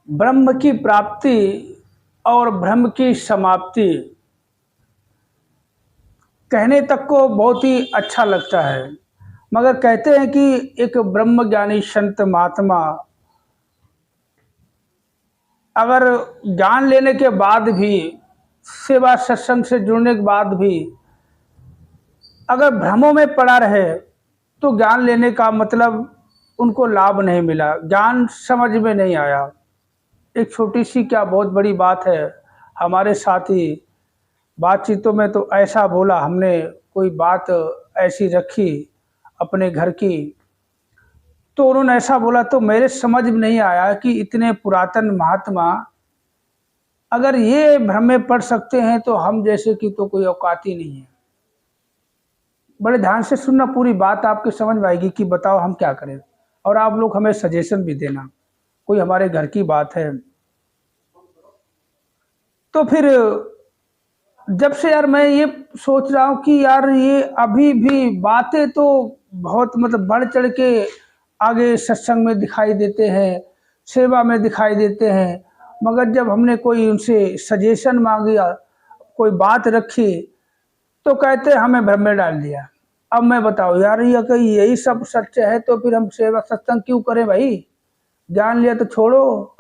ब्रह्म की प्राप्ति और ब्रह्म की समाप्ति कहने तक को बहुत ही अच्छा लगता है, मगर कहते हैं कि एक ब्रह्म ज्ञानी संत महात्मा अगर ज्ञान लेने के बाद भी, सेवा सत्संग से जुड़ने के बाद भी अगर भ्रमों में पड़ा रहे तो ज्ञान लेने का मतलब उनको लाभ नहीं मिला, ज्ञान समझ में नहीं आया। एक छोटी सी क्या बहुत बड़ी बात है, हमारे साथ ही बातचीतों में तो ऐसा बोला, हमने कोई बात ऐसी रखी अपने घर की, तो उन्होंने ऐसा बोला तो मेरे समझ में नहीं आया कि इतने पुरातन महात्मा अगर ये भ्रम में पड़ सकते हैं तो हम जैसे की तो कोई औकात ही नहीं है। बड़े ध्यान से सुनना, पूरी बात आपके समझ में आएगी कि बताओ हम क्या करें, और आप लोग हमें सजेशन भी देना, कोई हमारे घर की बात है। तो फिर जब से यार मैं ये सोच रहा हूँ कि यार ये अभी भी बातें तो बहुत मतलब बढ़ चढ़ के आगे सत्संग में दिखाई देते हैं, सेवा में दिखाई देते हैं, मगर जब हमने कोई उनसे सजेशन मांगा, कोई बात रखी, तो कहते हमें भ्रम में डाल दिया। अब मैं बताओ यार, ये कहीं यही सब सच है तो फिर हम सेवा सत्संग क्यों करें भाई? ज्ञान लिया तो छोड़ो,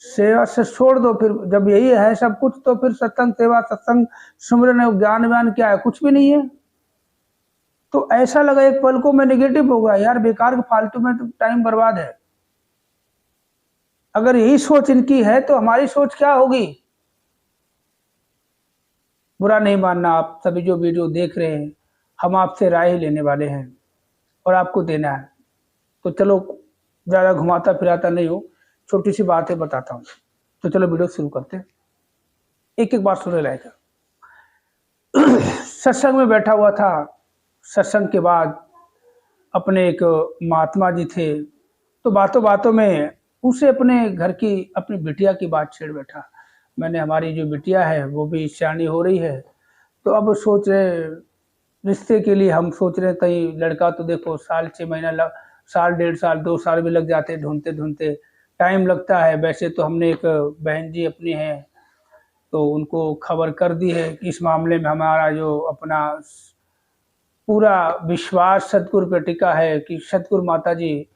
सेवा से छोड़ दो। फिर जब यही है सब कुछ तो फिर सत्संग सेवा सत्संग सुमरन ज्ञान व्यान क्या है? कुछ भी नहीं है। तो ऐसा लगा एक पल को मैं निगेटिव हो गया, यार बेकार के फालतू में तो टाइम बर्बाद है। अगर यही सोच इनकी है तो हमारी सोच क्या होगी? बुरा नहीं मानना आप सभी जो वीडियो देख रहे हैं, हम आपसे राय ही लेने वाले हैं और आपको देना है। तो चलो, ज़्यादा घुमाता फिराता नहीं हो, छोटी सी बातें बताता हूँ। तो चलो वीडियो शुरू करते हैं, एक एक बात सुने लायक। सत्संग में बैठा हुआ था, सत्संग के बाद अपने एक महात्मा जी थे, तो बातों बातों में उसे अपने घर की अपनी बिटिया की बात छेड़ बैठा। मैंने हमारी जो बिटिया है वो भी सियानी हो रही है, तो अब सोच रहे रिश्ते के लिए, हम सोच रहे कहीं लड़का तो देखो साल 6 महीना साल 1.5 साल 2 साल भी लग जाते हैं, ढूंढते ढूंढते टाइम लगता है। वैसे तो हमने एक बहन जी अपनी हैं, तो उनको खबर कर दी है कि इस मामले में हमारा जो अपना पूरा विश्वास सतगुरु पे टिका है कि सतगुरु माता जी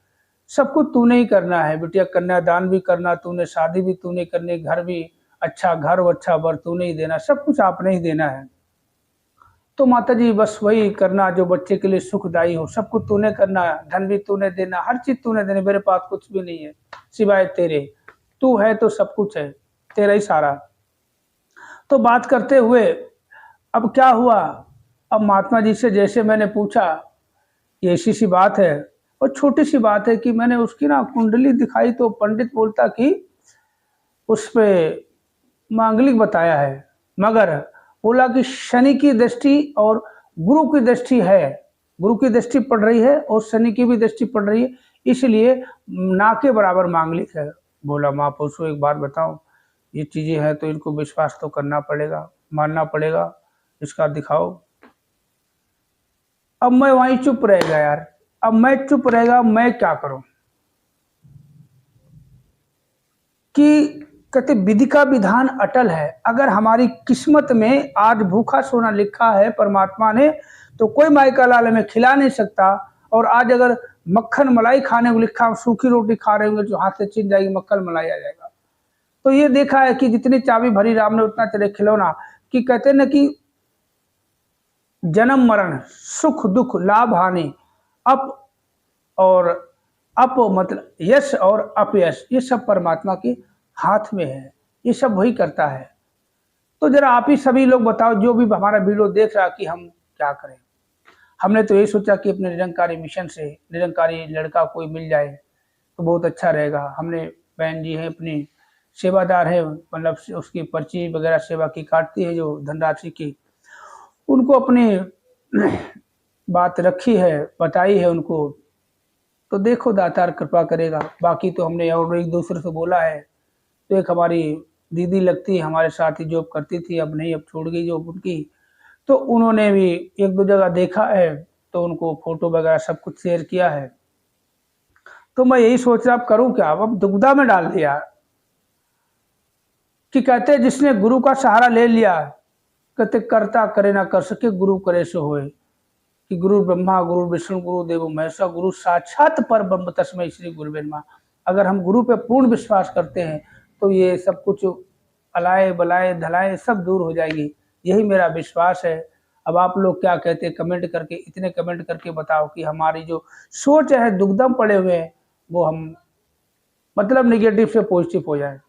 सब कुछ तूने ही करना है बिटिया, कन्यादान भी करना तूने, शादी भी तूने करनी, घर भी अच्छा, घर अच्छा वर तूने ही देना, सब कुछ आपने ही देना है। तो माता जी बस वही करना जो बच्चे के लिए सुखदायी हो, सब कुछ तूने करना, धन भी तूने देना, हर चीज तूने देनी, मेरे पास कुछ भी नहीं है सिवाय तेरे, तू है तो सब कुछ है, तेरा ही सारा। तो बात करते हुए अब क्या हुआ, अब महात्मा जी से जैसे मैंने पूछा, ये ऐसी सी बात है और छोटी सी बात है कि मैंने उसकी ना कुंडली दिखाई तो पंडित बोलता कि उस पे मांगलिक बताया है, मगर बोला कि शनि की दृष्टि और गुरु की दृष्टि है, गुरु की दृष्टि पड़ रही है और शनि की भी दृष्टि पड़ रही है, इसलिए ना के बराबर मांगलिक है। बोला महापुरुषों एक बात बताओ, ये चीजें हैं तो इनको विश्वास तो करना पड़ेगा, मानना पड़ेगा, इसका दिखाओ। अब मैं वहीं चुप रह गया यार, अब मैं चुप रहेगा, मैं क्या करूं? कि कहते विधि का विधान अटल है, अगर हमारी किस्मत में आज भूखा सोना लिखा है परमात्मा ने, तो कोई माइका लाल हमें खिला नहीं सकता। और आज अगर मक्खन मलाई खाने को लिखा, सूखी रोटी खा रहे होंगे जो हाथ से छिन जाएगी, मक्खन मलाई आ जाएगा। तो ये देखा है कि जितनी चाबी भरी राम ने उतना चले खिलौना, कि कहते न कि जन्म मरण सुख दुख लाभ हानि अप और अप मतलब यश और अपयश, ये सब परमात्मा के हाथ में है, ये सब वही करता है। तो जरा आप ही सभी लोग बताओ जो भी हमारा वीडियो देख रहा कि हम क्या करें। हमने तो यही सोचा कि अपने निरंकारी मिशन से निरंकारी लड़का कोई मिल जाए तो बहुत अच्छा रहेगा। हमने बहन जी है अपनी सेवादार है, मतलब उसकी पर्ची वगैरह सेवा की काटती है जो धनराशि की, उनको अपनी बात रखी है, बताई है उनको, तो देखो दातार कृपा करेगा। बाकी तो हमने और एक दूसरे से बोला है। तो एक हमारी दीदी लगती है, हमारे साथ ही जॉब करती थी, अब नहीं, अब छोड़ गई जॉब उनकी, तो उन्होंने भी एक दो जगह देखा है, तो उनको फोटो वगैरह सब कुछ शेयर किया है। तो मैं यही सोच रहा अब करूँ क्या, अब दुविधा में डाल दिया। कि कहते जिसने गुरु का सहारा ले लिया, कहते करता करे ना कर सके गुरु करे सो होए, कि गुरु ब्रह्मा गुरु विष्णु गुरु देवो महेश्वर गुरु साक्षात पर ब्रह्म तस्मै श्री गुरुवे नमः। अगर हम गुरु पे पूर्ण विश्वास करते हैं तो ये सब कुछ अलाए बलाए धलाए सब दूर हो जाएगी, यही मेरा विश्वास है। अब आप लोग क्या कहते हैं कमेंट करके, इतने कमेंट करके बताओ कि हमारी जो सोच है दुग्धम पड़े हुए हैं वो हम मतलब निगेटिव से पॉजिटिव हो जाए।